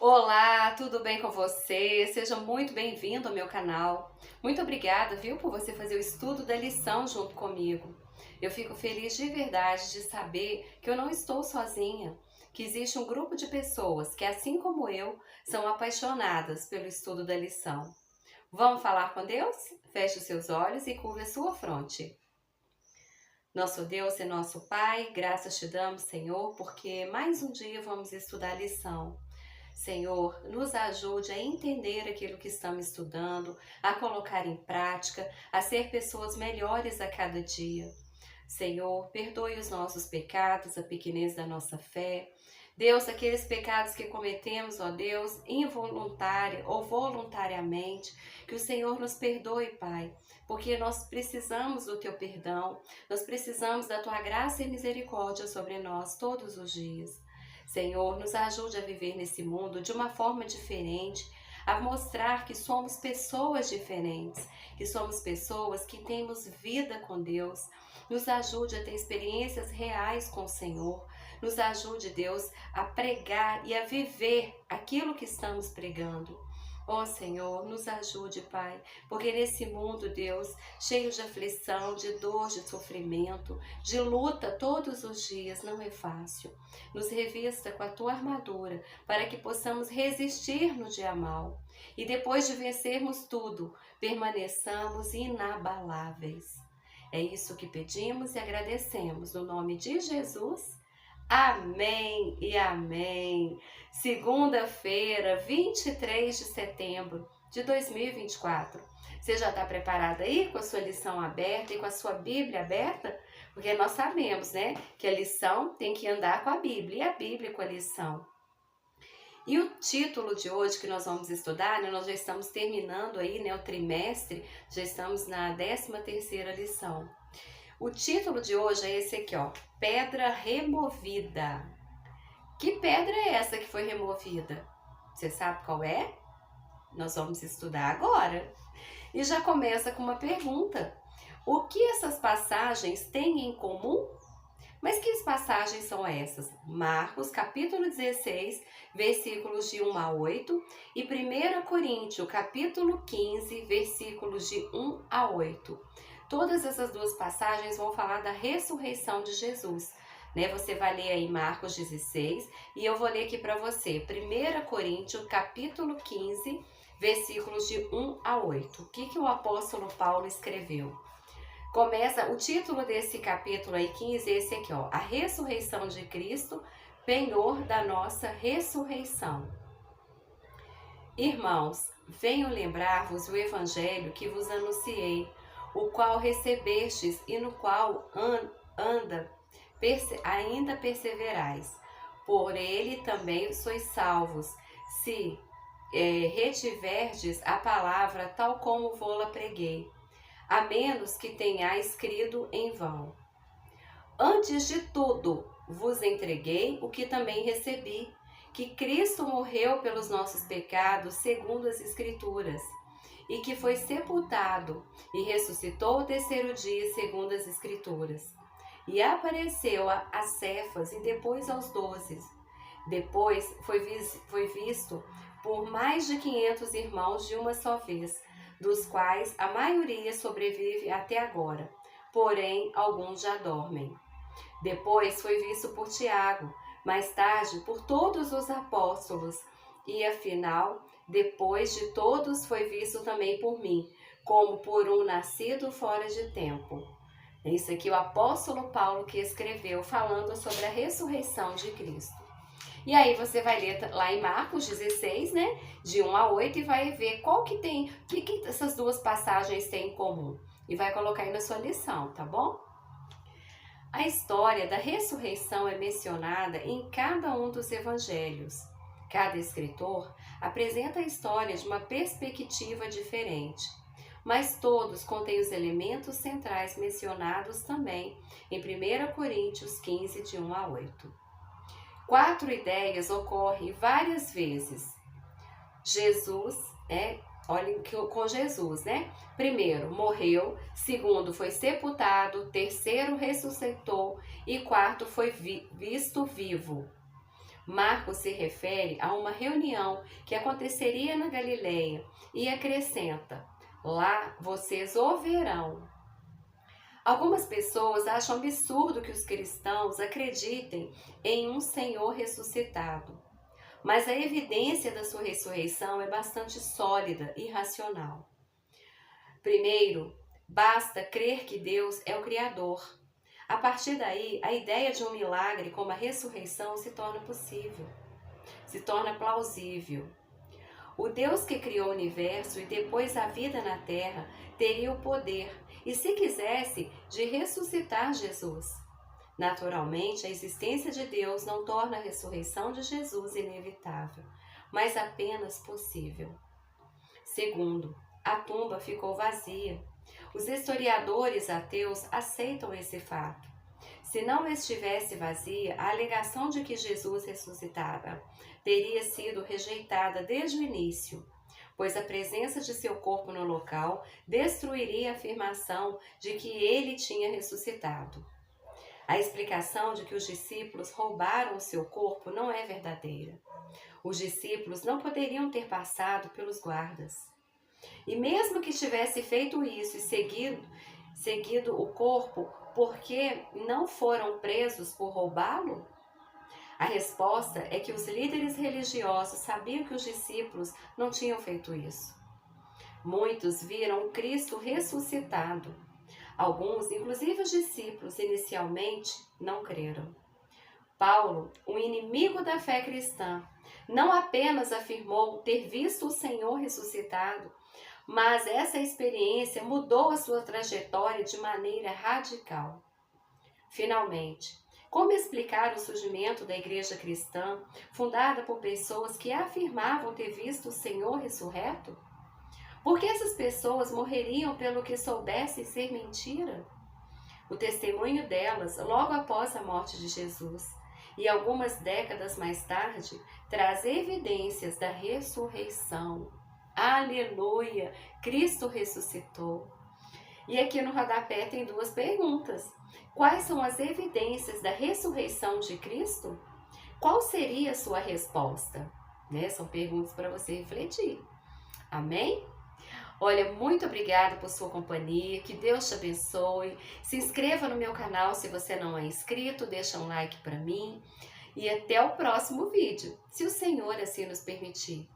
Olá, tudo bem com você? Seja muito bem-vindo ao meu canal. Muito obrigada, viu, por você fazer o estudo da lição junto comigo. Eu fico feliz de verdade de saber que eu não estou sozinha, que existe um grupo de pessoas que, assim como eu, são apaixonadas pelo estudo da lição. Vamos falar com Deus? Feche os seus olhos e curva a sua fronte. Nosso Deus e nosso Pai, graças te damos, Senhor, porque mais um dia vamos estudar a lição. Senhor, nos ajude a entender aquilo que estamos estudando, a colocar em prática, a ser pessoas melhores a cada dia. Senhor, perdoe os nossos pecados, a pequenez da nossa fé. Deus, aqueles pecados que cometemos, ó Deus, involuntária ou voluntariamente, que o Senhor nos perdoe, Pai, porque nós precisamos do Teu perdão, nós precisamos da Tua graça e misericórdia sobre nós todos os dias. Senhor, nos ajude a viver nesse mundo de uma forma diferente, a mostrar que somos pessoas diferentes, que somos pessoas que temos vida com Deus. Nos ajude a ter experiências reais com o Senhor. Nos ajude, Deus, a pregar e a viver aquilo que estamos pregando. Ó Senhor, nos ajude, Pai, porque nesse mundo, Deus, cheio de aflição, de dor, de sofrimento, de luta todos os dias, não é fácil. Nos revista com a tua armadura, para que possamos resistir no dia mal. E depois de vencermos tudo, permaneçamos inabaláveis. É isso que pedimos e agradecemos. No nome de Jesus. Amém e amém. Segunda-feira, 23 de setembro de 2024. Você já está preparada aí com a sua lição aberta e com a sua Bíblia aberta? Porque nós sabemos, né, que a lição tem que andar com a Bíblia e a Bíblia com a lição. E o título de hoje que nós vamos estudar, né, nós já estamos terminando aí, né, o trimestre, já estamos na 13ª lição. O título de hoje é esse aqui, ó, Pedra Removida. Que pedra é essa que foi removida? Você sabe qual é? Nós vamos estudar agora. E já começa com uma pergunta. O que essas passagens têm em comum? Mas que passagens são essas? Marcos, capítulo 16, versículos de 1 a 8 e 1 Coríntios, capítulo 15, versículos de 1 a 8. Todas essas duas passagens vão falar da ressurreição de Jesus. Né? Você vai ler aí Marcos 16 e eu vou ler aqui para você 1 Coríntios, capítulo 15, versículos de 1 a 8. O que o apóstolo Paulo escreveu? Começa o título desse capítulo aí 15, esse aqui, ó, a ressurreição de Cristo, penhor da nossa ressurreição. Irmãos, venho lembrar-vos o evangelho que vos anunciei, o qual recebestes e no qual ainda perseverais. Por ele também sois salvos, se retiverdes a palavra tal como vô-la preguei, a menos que tenhais crido em vão. Antes de tudo, vos entreguei o que também recebi, que Cristo morreu pelos nossos pecados, segundo as Escrituras, e que foi sepultado e ressuscitou o terceiro dia, segundo as Escrituras. E apareceu a Cefas e depois aos 12. Depois foi visto por mais de 500 irmãos de uma só vez, dos quais a maioria sobrevive até agora, porém alguns já dormem. Depois foi visto por Tiago, mais tarde por todos os apóstolos, e afinal, depois de todos foi visto também por mim, como por um nascido fora de tempo. É isso aqui o apóstolo Paulo que escreveu, falando sobre a ressurreição de Cristo. E aí você vai ler lá em Marcos 16, né, de 1 a 8 e vai ver qual que tem, o que essas duas passagens têm em comum. E vai colocar aí na sua lição, tá bom? A história da ressurreição é mencionada em cada um dos evangelhos. Cada escritor apresenta a história de uma perspectiva diferente, mas todos contêm os elementos centrais mencionados também em 1 Coríntios 15, de 1 a 8. 4 ideias ocorrem várias vezes. Olhem com Jesus, né? Primeiro, morreu. Segundo, foi sepultado. Terceiro, ressuscitou. E quarto, foi visto vivo. Marcos se refere a uma reunião que aconteceria na Galileia e acrescenta: lá vocês o verão. Algumas pessoas acham absurdo que os cristãos acreditem em um Senhor ressuscitado, mas a evidência da sua ressurreição é bastante sólida e racional. Primeiro, basta crer que Deus é o Criador. A partir daí, a ideia de um milagre como a ressurreição se torna possível, se torna plausível. O Deus que criou o universo e depois a vida na terra teria o poder, e se quisesse, de ressuscitar Jesus. Naturalmente, a existência de Deus não torna a ressurreição de Jesus inevitável, mas apenas possível. Segundo, a tumba ficou vazia. Os historiadores ateus aceitam esse fato. Se não estivesse vazia, a alegação de que Jesus ressuscitara teria sido rejeitada desde o início, pois a presença de seu corpo no local destruiria a afirmação de que ele tinha ressuscitado. A explicação de que os discípulos roubaram o seu corpo não é verdadeira. Os discípulos não poderiam ter passado pelos guardas. E mesmo que tivesse feito isso e seguido o corpo, por que não foram presos por roubá-lo? A resposta é que os líderes religiosos sabiam que os discípulos não tinham feito isso. Muitos viram o Cristo ressuscitado. Alguns, inclusive os discípulos, inicialmente não creram. Paulo, um inimigo da fé cristã, não apenas afirmou ter visto o Senhor ressuscitado, mas essa experiência mudou a sua trajetória de maneira radical. Finalmente, como explicar o surgimento da igreja cristã, fundada por pessoas que afirmavam ter visto o Senhor ressurreto? Por que essas pessoas morreriam pelo que soubessem ser mentira? O testemunho delas, logo após a morte de Jesus, e algumas décadas mais tarde, traz evidências da ressurreição. Aleluia! Cristo ressuscitou. E aqui no rodapé tem duas perguntas. Quais são as evidências da ressurreição de Cristo? Qual seria a sua resposta? São perguntas para você refletir. Amém? Olha, muito obrigada por sua companhia, que Deus te abençoe. Se inscreva no meu canal se você não é inscrito, deixa um like para mim. E até o próximo vídeo, se o Senhor assim nos permitir.